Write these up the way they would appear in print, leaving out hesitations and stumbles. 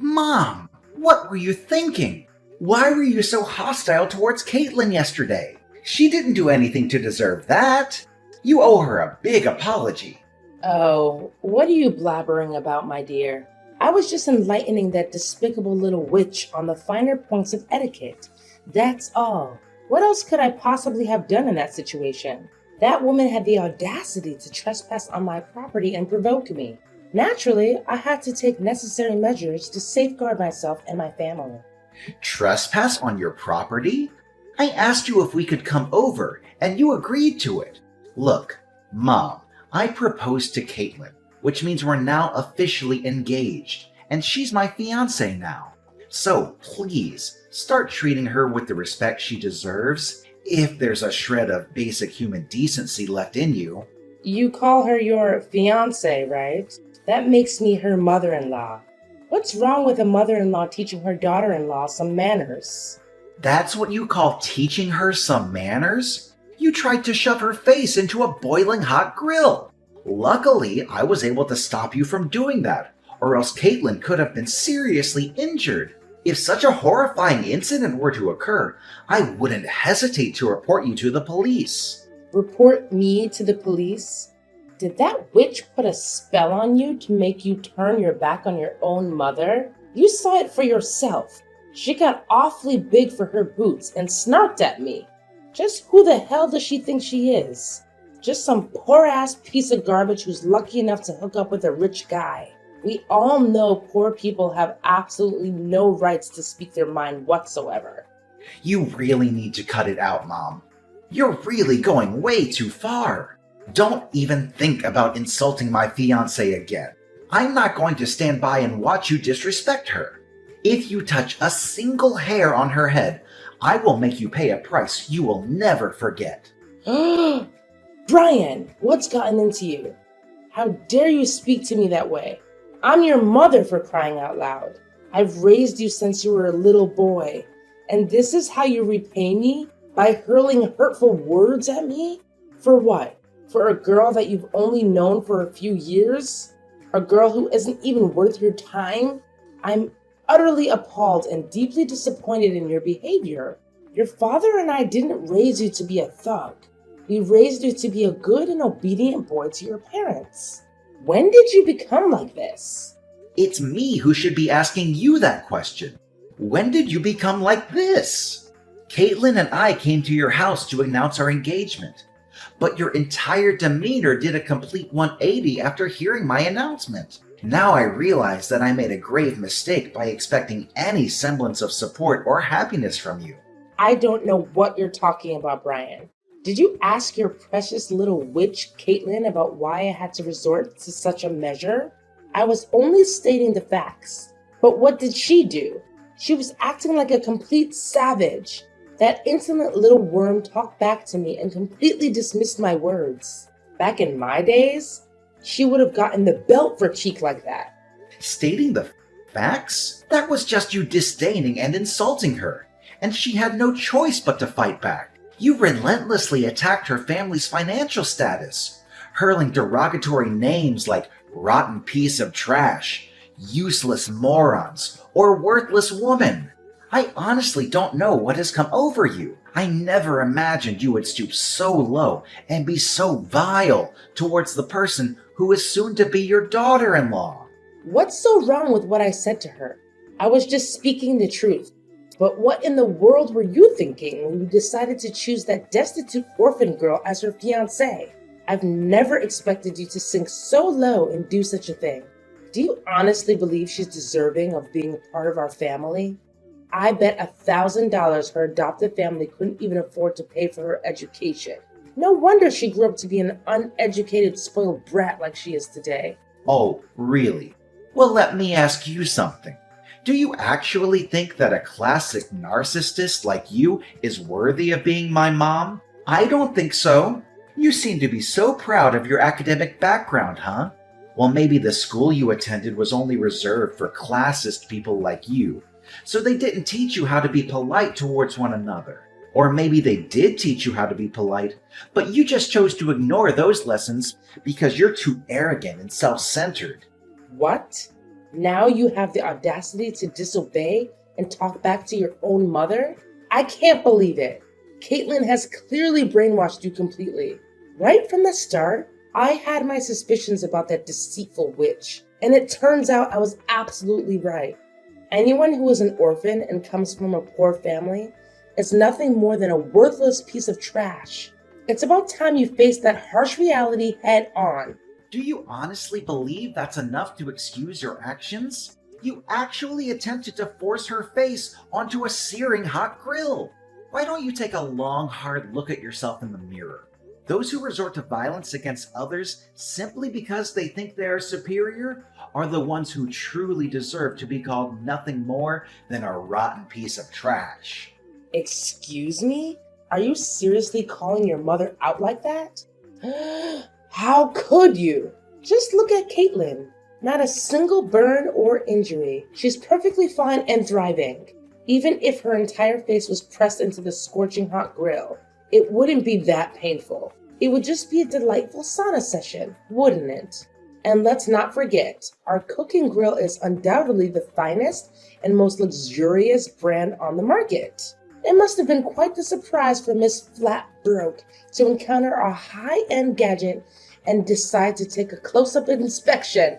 Mom, what were you thinking? Why were you so hostile towards Caitlin yesterday? She didn't do anything to deserve that. You owe her a big apology. Oh, what are you blabbering about, my dear? I was just enlightening that despicable little witch on the finer points of etiquette. That's all. What else could I possibly have done in that situation? That woman had the audacity to trespass on my property and provoke me. Naturally, I had to take necessary measures to safeguard myself and my family. Trespass on your property? I asked you if we could come over, and you agreed to it. Look, Mom, I proposed to Caitlin, which means we're now officially engaged, and she's my fiancé now. So please, start treating her with the respect she deserves, if there's a shred of basic human decency left in you. You call her your fiancé, right? That makes me her mother-in-law. What's wrong with a mother-in-law teaching her daughter-in-law some manners? That's what you call teaching her some manners? You tried to shove her face into a boiling hot grill. Luckily, I was able to stop you from doing that, or else Caitlin could have been seriously injured. If such a horrifying incident were to occur, I wouldn't hesitate to report you to the police. Report me to the police? Did that witch put a spell on you to make you turn your back on your own mother? You saw it for yourself. She got awfully big for her boots and snarked at me. Just who the hell does she think she is? Just some poor-ass piece of garbage who's lucky enough to hook up with a rich guy. We all know poor people have absolutely no rights to speak their mind whatsoever. You really need to cut it out, Mom. You're really going way too far. Don't even think about insulting my fiancée again. I'm not going to stand by and watch you disrespect her. If you touch a single hair on her head, I will make you pay a price you will never forget. Brian, what's gotten into you? How dare you speak to me that way? I'm your mother, for crying out loud. I've raised you since you were a little boy. And this is how you repay me? By hurling hurtful words at me? For what? For a girl that you've only known for a few years? A girl who isn't even worth your time? I'm utterly appalled and deeply disappointed in your behavior. Your father and I didn't raise you to be a thug. We raised you to be a good and obedient boy to your parents. When did you become like this? It's me who should be asking you that question. When did you become like this? Caitlin and I came to your house to announce our engagement, but your entire demeanor did a complete 180 after hearing my announcement. Now I realize that I made a grave mistake by expecting any semblance of support or happiness from you. I don't know what you're talking about, Brian. Did you ask your precious little witch, Caitlin, about why I had to resort to such a measure? I was only stating the facts. But what did she do? She was acting like a complete savage. That insolent little worm talked back to me and completely dismissed my words. Back in my days, she would have gotten the belt for cheek like that. Stating the facts? That was just you disdaining and insulting her, and she had no choice but to fight back. You relentlessly attacked her family's financial status, hurling derogatory names like rotten piece of trash, useless morons, or worthless woman. I honestly don't know what has come over you. I never imagined you would stoop so low and be so vile towards the person who is soon to be your daughter-in-law. What's so wrong with what I said to her? I was just speaking the truth. But what in the world were you thinking when you decided to choose that destitute orphan girl as her fiancée? I've never expected you to sink so low and do such a thing. Do you honestly believe she's deserving of being a part of our family? I bet $1,000 her adopted family couldn't even afford to pay for her education. No wonder she grew up to be an uneducated, spoiled brat like she is today. Oh, really? Well, let me ask you something. Do you actually think that a classic narcissist like you is worthy of being my mom? I don't think so. You seem to be so proud of your academic background, huh? Well, maybe the school you attended was only reserved for classist people like you, so they didn't teach you how to be polite towards one another. Or maybe they did teach you how to be polite, but you just chose to ignore those lessons because you're too arrogant and self-centered. What? Now you have the audacity to disobey and talk back to your own mother? I can't believe it. Caitlin has clearly brainwashed you completely. Right from the start, I had my suspicions about that deceitful witch, and it turns out I was absolutely right. Anyone who is an orphan and comes from a poor family is nothing more than a worthless piece of trash. It's about time you face that harsh reality head on. Do you honestly believe that's enough to excuse your actions? You actually attempted to force her face onto a searing hot grill. Why don't you take a long, hard look at yourself in the mirror? Those who resort to violence against others simply because they think they are superior are the ones who truly deserve to be called nothing more than a rotten piece of trash. Excuse me? Are you seriously calling your mother out like that? How could you? Just look at Caitlin. Not a single burn or injury. She's perfectly fine and thriving. Even if her entire face was pressed into the scorching hot grill, it wouldn't be that painful. It would just be a delightful sauna session, wouldn't it? And let's not forget, our cooking grill is undoubtedly the finest and most luxurious brand on the market. It must have been quite the surprise for Miss Flatbroke to encounter a high-end gadget and decide to take a close-up inspection.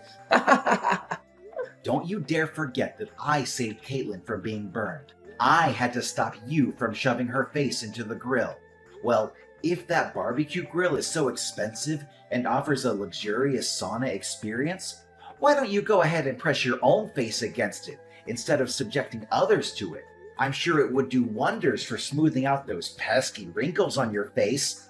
Don't you dare forget that I saved Caitlin from being burned. I had to stop you from shoving her face into the grill. Well, if that barbecue grill is so expensive and offers a luxurious sauna experience, why don't you go ahead and press your own face against it instead of subjecting others to it? I'm sure it would do wonders for smoothing out those pesky wrinkles on your face.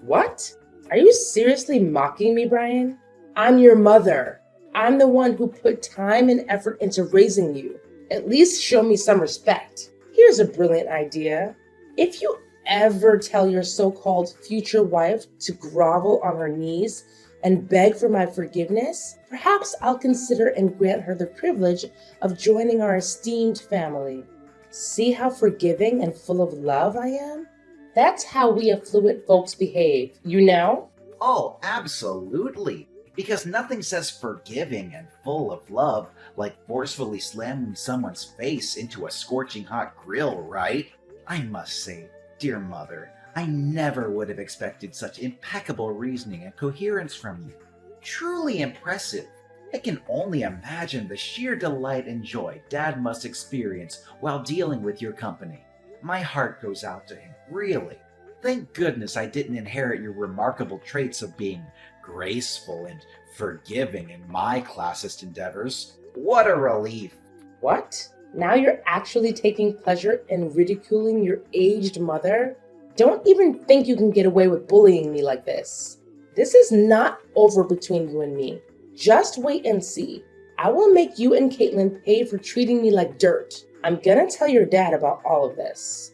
What? Are you seriously mocking me, Brian? I'm your mother. I'm the one who put time and effort into raising you. At least show me some respect. Here's a brilliant idea. If you ever tell your so-called future wife to grovel on her knees and beg for my forgiveness, perhaps I'll consider and grant her the privilege of joining our esteemed family. See how forgiving and full of love I am? That's how we affluent folks behave, you know? Oh, absolutely. Because nothing says forgiving and full of love like forcefully slamming someone's face into a scorching hot grill, right? I must say, dear mother, I never would have expected such impeccable reasoning and coherence from you. Truly impressive. I can only imagine the sheer delight and joy Dad must experience while dealing with your company. My heart goes out to him, really. Thank goodness I didn't inherit your remarkable traits of being graceful and forgiving in my classist endeavors. What a relief. What? Now you're actually taking pleasure in ridiculing your aged mother? Don't even think you can get away with bullying me like this. This is not over between you and me. Just wait and see. I will make you and Caitlin pay for treating me like dirt. I'm gonna tell your dad about all of this.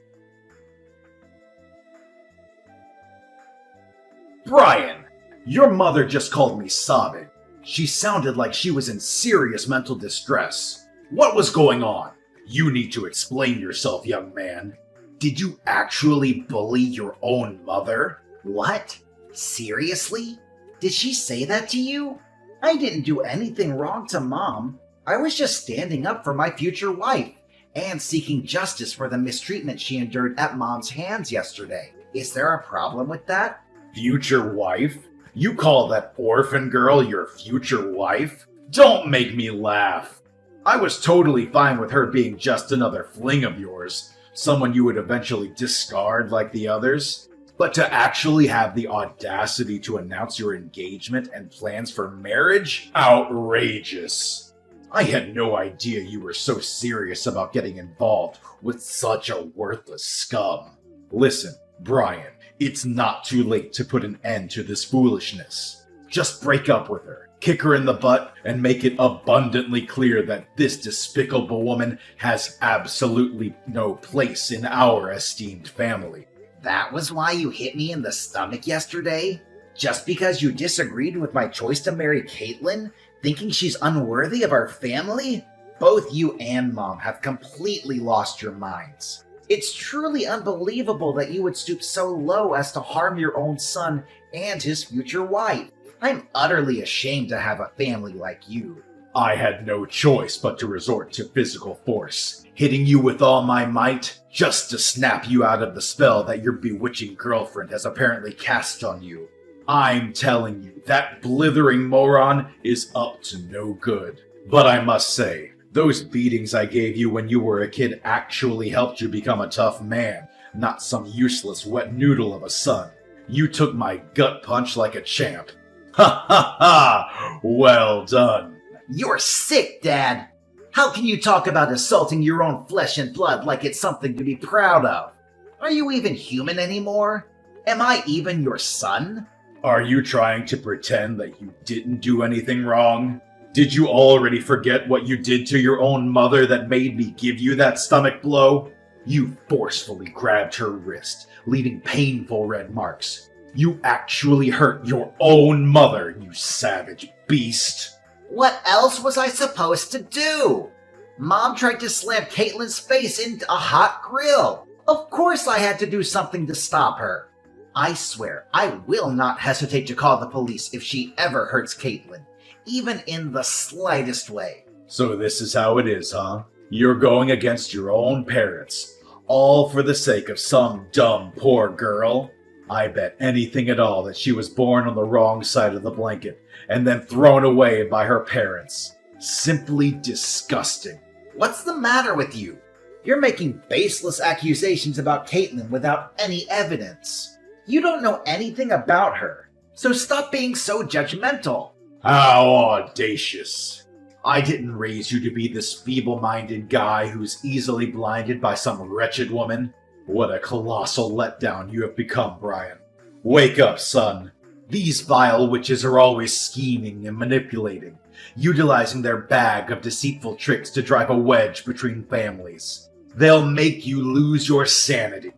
Brian, your mother just called me sobbing. She sounded like she was in serious mental distress. What was going on? You need to explain yourself, young man. Did you actually bully your own mother? What? Seriously? Did she say that to you? I didn't do anything wrong to Mom. I was just standing up for my future wife and seeking justice for the mistreatment she endured at Mom's hands yesterday. Is there a problem with that? Future wife? You call that orphan girl your future wife? Don't make me laugh. I was totally fine with her being just another fling of yours, someone you would eventually discard like the others. But to actually have the audacity to announce your engagement and plans for marriage? Outrageous. I had no idea you were so serious about getting involved with such a worthless scum. Listen, Brian, it's not too late to put an end to this foolishness. Just break up with her, kick her in the butt, and make it abundantly clear that this despicable woman has absolutely no place in our esteemed family. That was why you hit me in the stomach yesterday? Just because you disagreed with my choice to marry Caitlin, thinking she's unworthy of our family? Both you and Mom have completely lost your minds. It's truly unbelievable that you would stoop so low as to harm your own son and his future wife. I'm utterly ashamed to have a family like you. I had no choice but to resort to physical force, hitting you with all my might just to snap you out of the spell that your bewitching girlfriend has apparently cast on you. I'm telling you, that blithering moron is up to no good. But I must say, those beatings I gave you when you were a kid actually helped you become a tough man, not some useless wet noodle of a son. You took my gut punch like a champ. Ha ha ha! Well done. You're sick, Dad! How can you talk about assaulting your own flesh and blood like it's something to be proud of? Are you even human anymore? Am I even your son? Are you trying to pretend that you didn't do anything wrong? Did you already forget what you did to your own mother that made me give you that stomach blow? You forcefully grabbed her wrist, leaving painful red marks. You actually hurt your own mother, you savage beast. What else was I supposed to do? Mom tried to slam Caitlin's face into a hot grill. Of course I had to do something to stop her. I swear, I will not hesitate to call the police if she ever hurts Caitlin, even in the slightest way. So this is how it is, huh? You're going against your own parents, all for the sake of some dumb poor girl? I bet anything at all that she was born on the wrong side of the blanket and then thrown away by her parents. Simply disgusting. What's the matter with you? You're making baseless accusations about Caitlin without any evidence. You don't know anything about her, so stop being so judgmental. How audacious. I didn't raise you to be this feeble-minded guy who's easily blinded by some wretched woman. What a colossal letdown you have become, Brian. Wake up, son. These vile witches are always scheming and manipulating, utilizing their bag of deceitful tricks to drive a wedge between families. They'll make you lose your sanity.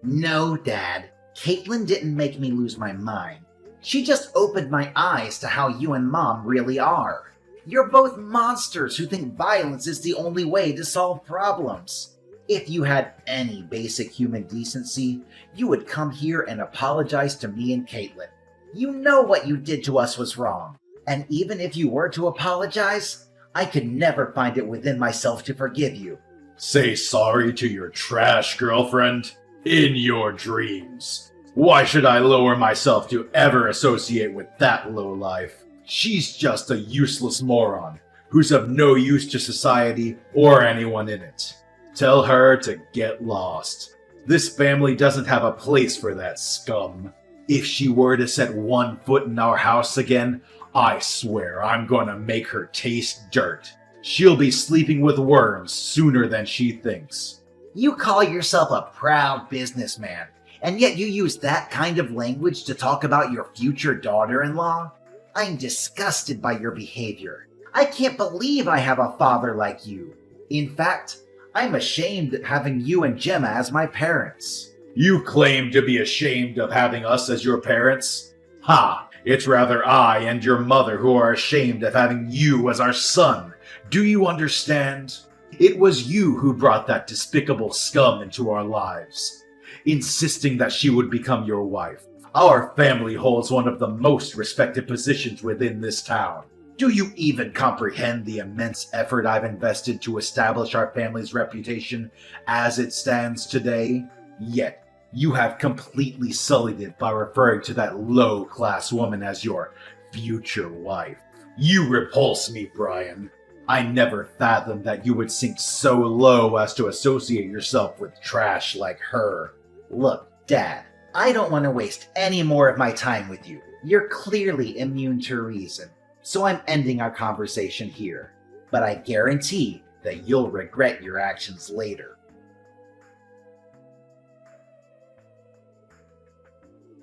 No, Dad. Caitlin didn't make me lose my mind. She just opened my eyes to how you and Mom really are. You're both monsters who think violence is the only way to solve problems. If you had any basic human decency, you would come here and apologize to me and Caitlin. You know what you did to us was wrong. And even if you were to apologize, I could never find it within myself to forgive you. Say sorry to your trash girlfriend? In your dreams. Why should I lower myself to ever associate with that lowlife? She's just a useless moron who's of no use to society or anyone in it. Tell her to get lost. This family doesn't have a place for that scum. If she were to set one foot in our house again, I swear I'm gonna make her taste dirt. She'll be sleeping with worms sooner than she thinks. You call yourself a proud businessman, and yet you use that kind of language to talk about your future daughter-in-law? I'm disgusted by your behavior. I can't believe I have a father like you. In fact, I'm ashamed of having you and Gemma as my parents. You claim to be ashamed of having us as your parents? Ha! It's rather I and your mother who are ashamed of having you as our son. Do you understand? It was you who brought that despicable scum into our lives, insisting that she would become your wife. Our family holds one of the most respected positions within this town. Do you even comprehend the immense effort I've invested to establish our family's reputation as it stands today? Yet, you have completely sullied it by referring to that low-class woman as your future wife. You repulse me, Brian. I never fathomed that you would sink so low as to associate yourself with trash like her. Look, Dad, I don't want to waste any more of my time with you. You're clearly immune to reason, so I'm ending our conversation here. But I guarantee that you'll regret your actions later.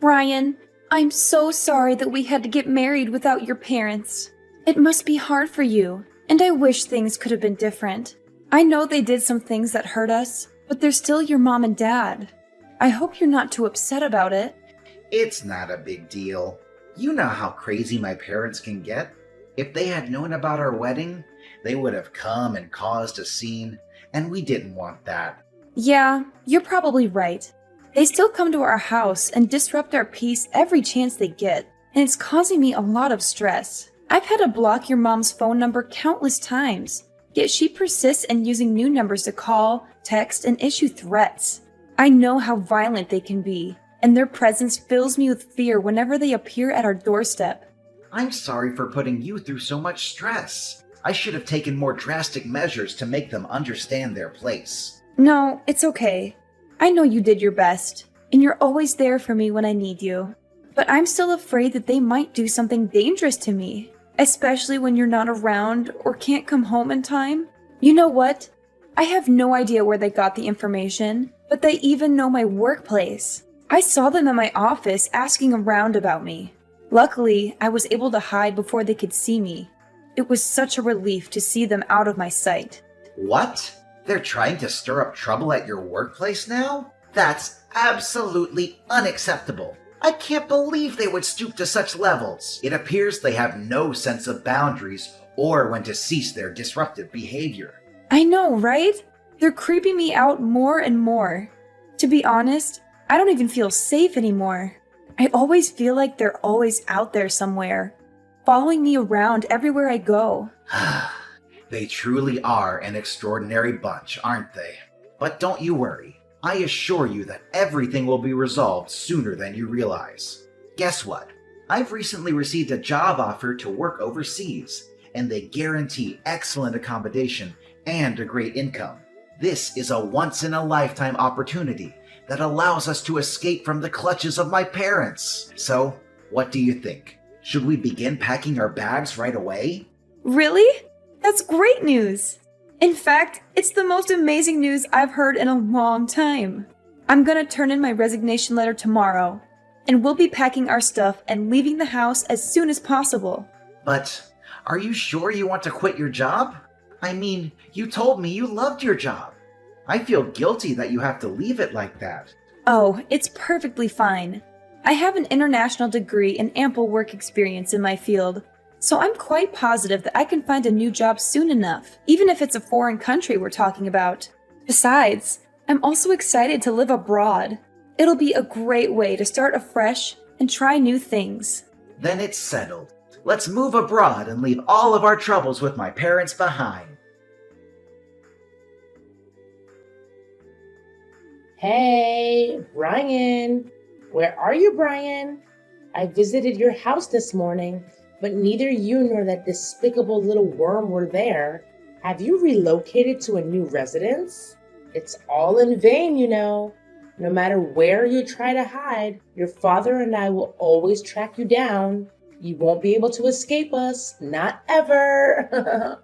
Brian, I'm so sorry that we had to get married without your parents. It must be hard for you, and I wish things could have been different. I know they did some things that hurt us, but they're still your mom and dad. I hope you're not too upset about it. It's not a big deal. You know how crazy my parents can get. If they had known about our wedding, they would have come and caused a scene, and we didn't want that. Yeah, you're probably right. They still come to our house and disrupt our peace every chance they get, and it's causing me a lot of stress. I've had to block your mom's phone number countless times, yet she persists in using new numbers to call, text, and issue threats. I know how violent they can be, and their presence fills me with fear whenever they appear at our doorstep. I'm sorry for putting you through so much stress. I should have taken more drastic measures to make them understand their place. No, it's okay. I know you did your best, and you're always there for me when I need you. But I'm still afraid that they might do something dangerous to me, especially when you're not around or can't come home in time. You know what? I have no idea where they got the information, but they even know my workplace. I saw them in my office asking around about me. Luckily, I was able to hide before they could see me. It was such a relief to see them out of my sight. What? They're trying to stir up trouble at your workplace now? That's absolutely unacceptable. I can't believe they would stoop to such levels. It appears they have no sense of boundaries or when to cease their disruptive behavior. I know, right? They're creeping me out more and more. To be honest, I don't even feel safe anymore. I always feel like they're always out there somewhere, following me around everywhere I go. They truly are an extraordinary bunch, aren't they? But don't you worry. I assure you that everything will be resolved sooner than you realize. Guess what? I've recently received a job offer to work overseas, and they guarantee excellent accommodation and a great income. This is a once-in-a-lifetime opportunity that allows us to escape from the clutches of my parents. So, what do you think? Should we begin packing our bags right away? Really? That's great news! In fact, it's the most amazing news I've heard in a long time. I'm gonna turn in my resignation letter tomorrow, and we'll be packing our stuff and leaving the house as soon as possible. But are you sure you want to quit your job? I mean, you told me you loved your job. I feel guilty that you have to leave it like that. Oh, it's perfectly fine. I have an international degree and ample work experience in my field, so I'm quite positive that I can find a new job soon enough, even if it's a foreign country we're talking about. Besides, I'm also excited to live abroad. It'll be a great way to start afresh and try new things. Then it's settled. Let's move abroad and leave all of our troubles with my parents behind. Hey, Brian. Where are you, Brian? I visited your house this morning, but neither you nor that despicable little worm were there. Have you relocated to a new residence? It's all in vain, you know. No matter where you try to hide, your father and I will always track you down. You won't be able to escape us, not ever.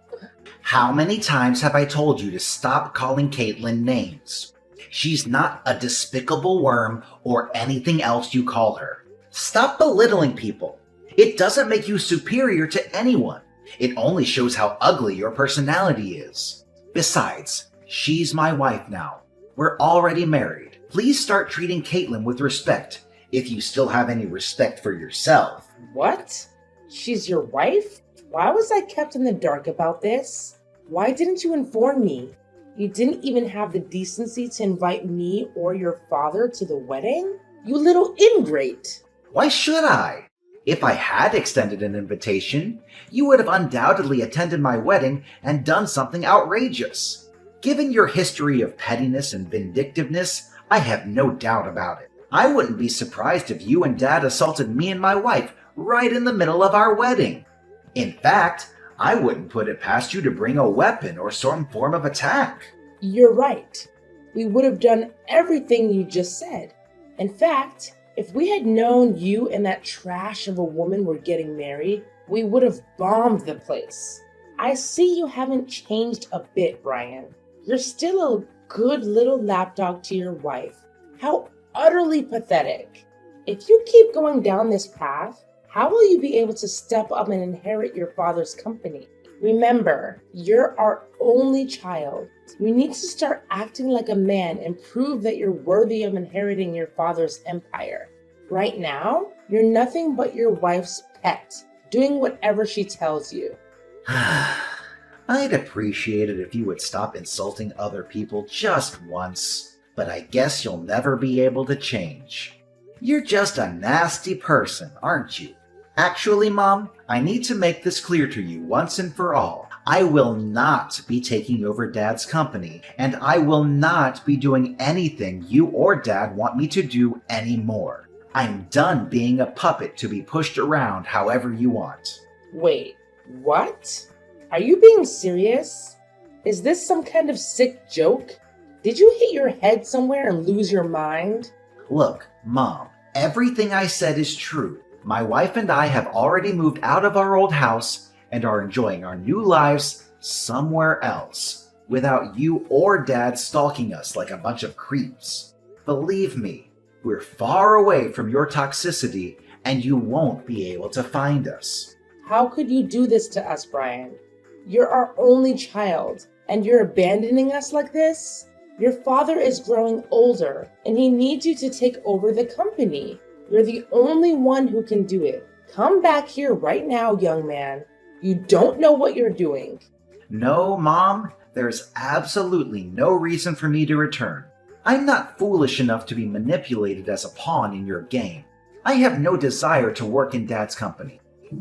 How many times have I told you to stop calling Caitlin names? She's not a despicable worm or anything else you call her. Stop belittling people. It doesn't make you superior to anyone. It only shows how ugly your personality is. Besides, she's my wife now. We're already married. Please start treating Caitlin with respect, if you still have any respect for yourself. What? She's your wife? Why was I kept in the dark about this? Why didn't you inform me? You didn't even have the decency to invite me or your father to the wedding? You little ingrate! Why should I? If I had extended an invitation, you would have undoubtedly attended my wedding and done something outrageous. Given your history of pettiness and vindictiveness, I have no doubt about it. I wouldn't be surprised if you and Dad assaulted me and my wife right in the middle of our wedding. In fact, I wouldn't put it past you to bring a weapon or some form of attack. You're right. We would have done everything you just said. In fact, if we had known you and that trash of a woman were getting married, we would have bombed the place. I see you haven't changed a bit, Brian. You're still a good little lapdog to your wife. How utterly pathetic. If you keep going down this path, how will you be able to step up and inherit your father's company? Remember, you're our only child. You need to start acting like a man and prove that you're worthy of inheriting your father's empire. Right now, you're nothing but your wife's pet, doing whatever she tells you. I'd appreciate it if you would stop insulting other people just once, but I guess you'll never be able to change. You're just a nasty person, aren't you? Actually, Mom, I need to make this clear to you once and for all. I will not be taking over Dad's company, and I will not be doing anything you or Dad want me to do anymore. I'm done being a puppet to be pushed around however you want. Wait, what? Are you being serious? Is this some kind of sick joke? Did you hit your head somewhere and lose your mind? Look, Mom, everything I said is true. My wife and I have already moved out of our old house and are enjoying our new lives somewhere else, without you or Dad stalking us like a bunch of creeps. Believe me, we're far away from your toxicity, and you won't be able to find us. How could you do this to us, Brian? You're our only child, and you're abandoning us like this? Your father is growing older, and he needs you to take over the company. You're the only one who can do it. Come back here right now, young man. You don't know what you're doing. No, Mom, there's absolutely no reason for me to return. I'm not foolish enough to be manipulated as a pawn in your game. I have no desire to work in Dad's company.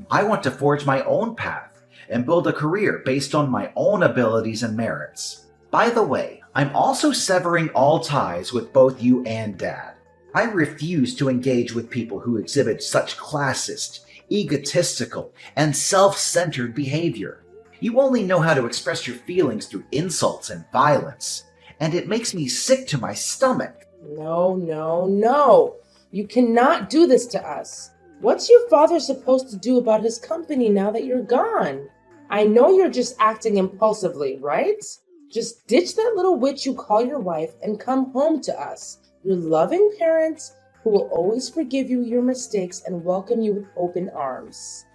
I want to forge my own path and build a career based on my own abilities and merits. By the way, I'm also severing all ties with both you and Dad. I refuse to engage with people who exhibit such classist, egotistical, and self-centered behavior. You only know how to express your feelings through insults and violence, and it makes me sick to my stomach. No. You cannot do this to us. What's your father supposed to do about his company now that you're gone? I know you're just acting impulsively, right? Just ditch that little witch you call your wife and come home to us. Your loving parents who will always forgive you your mistakes and welcome you with open arms.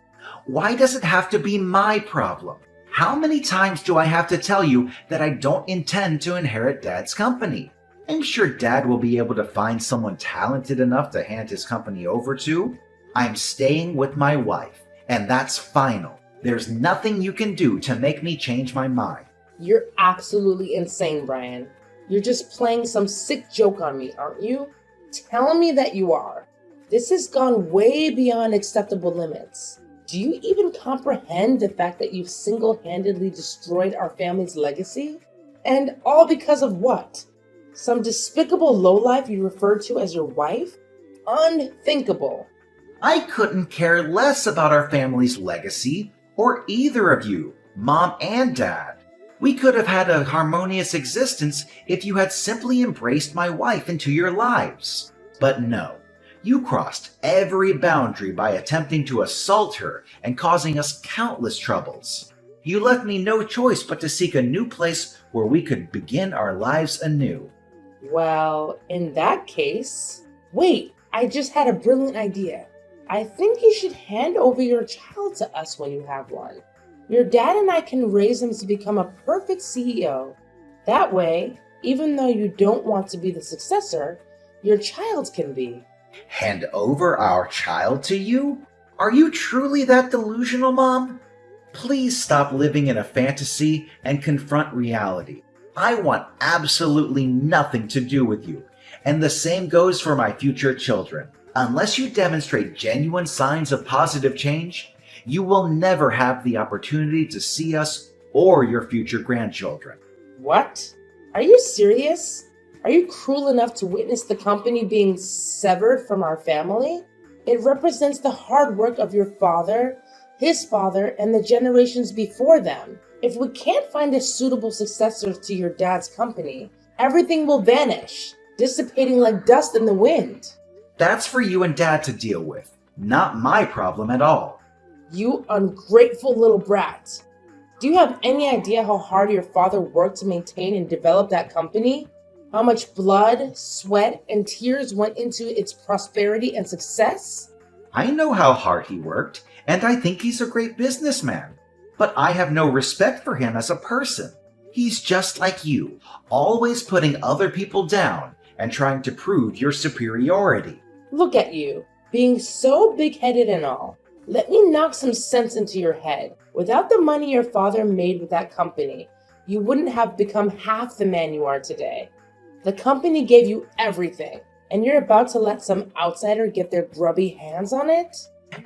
Why does it have to be my problem? How many times do I have to tell you that I don't intend to inherit Dad's company? I'm sure Dad will be able to find someone talented enough to hand his company over to. I'm staying with my wife, and that's final. There's nothing you can do to make me change my mind. You're absolutely insane, Brian. You're just playing some sick joke on me, aren't you? Tell me that you are. This has gone way beyond acceptable limits. Do you even comprehend the fact that you've single-handedly destroyed our family's legacy? And all because of what? Some despicable lowlife you refer to as your wife? Unthinkable. I couldn't care less about our family's legacy, or either of you, Mom and Dad. We could have had a harmonious existence if you had simply embraced my wife into your lives. But no, you crossed every boundary by attempting to assault her and causing us countless troubles. You left me no choice but to seek a new place where we could begin our lives anew. Well, in that case... Wait, I just had a brilliant idea. I think you should hand over your child to us when you have one. Your dad and I can raise him to become a perfect CEO. That way, even though you don't want to be the successor, your child can be. Hand over our child to you? Are you truly that delusional, Mom? Please stop living in a fantasy and confront reality. I want absolutely nothing to do with you, and the same goes for my future children. Unless you demonstrate genuine signs of positive change, you will never have the opportunity to see us or your future grandchildren. What? Are you serious? Are you cruel enough to witness the company being severed from our family? It represents the hard work of your father, his father, and the generations before them. If we can't find a suitable successor to your dad's company, everything will vanish, dissipating like dust in the wind. That's for you and Dad to deal with, not my problem at all. You ungrateful little brat. Do you have any idea how hard your father worked to maintain and develop that company? How much blood, sweat, and tears went into its prosperity and success? I know how hard he worked, and I think he's a great businessman. But I have no respect for him as a person. He's just like you, always putting other people down and trying to prove your superiority. Look at you, being so big-headed and all. Let me knock some sense into your head. Without the money your father made with that company, you wouldn't have become half the man you are today. The company gave you everything, and you're about to let some outsider get their grubby hands on it?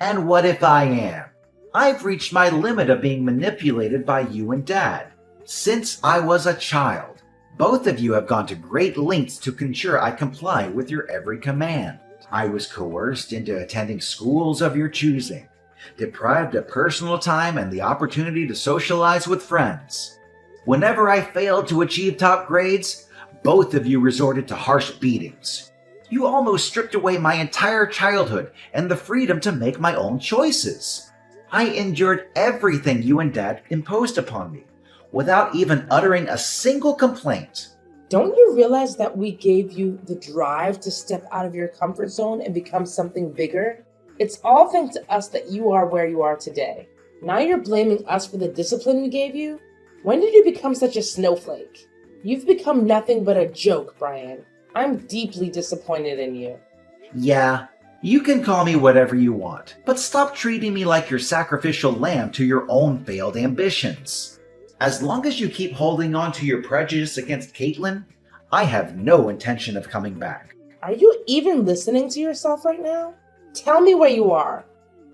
And what if I am? I've reached my limit of being manipulated by you and Dad. Since I was a child, both of you have gone to great lengths to ensure I comply with your every command. I was coerced into attending schools of your choosing, deprived of personal time and the opportunity to socialize with friends. Whenever I failed to achieve top grades, both of you resorted to harsh beatings. You almost stripped away my entire childhood and the freedom to make my own choices. I endured everything you and Dad imposed upon me, without even uttering a single complaint. Don't you realize that we gave you the drive to step out of your comfort zone and become something bigger? It's all thanks to us that you are where you are today. Now you're blaming us for the discipline we gave you? When did you become such a snowflake? You've become nothing but a joke, Brian. I'm deeply disappointed in you. Yeah, you can call me whatever you want, but stop treating me like your sacrificial lamb to your own failed ambitions. As long as you keep holding on to your prejudice against Caitlin, I have no intention of coming back. Are you even listening to yourself right now? Tell me where you are.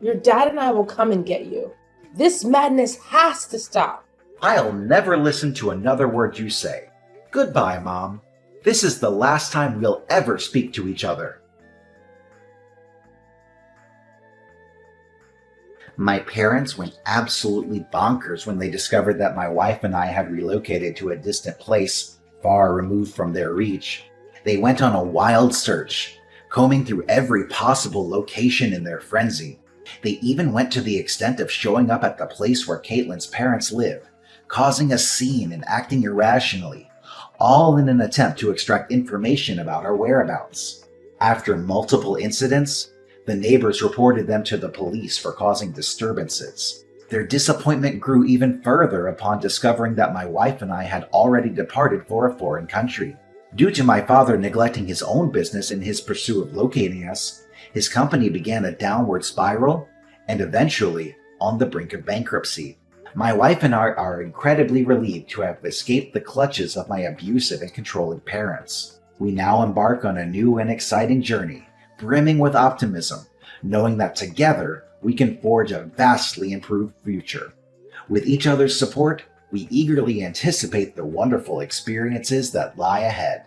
Your dad and I will come and get you. This madness has to stop. I'll never listen to another word you say. Goodbye, Mom. This is the last time we'll ever speak to each other. My parents went absolutely bonkers when they discovered that my wife and I had relocated to a distant place far removed from their reach. They went on a wild search, combing through every possible location in their frenzy. They even went to the extent of showing up at the place where Caitlin's parents live, causing a scene and acting irrationally, all in an attempt to extract information about our whereabouts. After multiple incidents, the neighbors reported them to the police for causing disturbances. Their disappointment grew even further upon discovering that my wife and I had already departed for a foreign country. Due to my father neglecting his own business in his pursuit of locating us, his company began a downward spiral and eventually on the brink of bankruptcy. My wife and I are incredibly relieved to have escaped the clutches of my abusive and controlling parents. We now embark on a new and exciting journey, brimming with optimism, knowing that together we can forge a vastly improved future. With each other's support, we eagerly anticipate the wonderful experiences that lie ahead.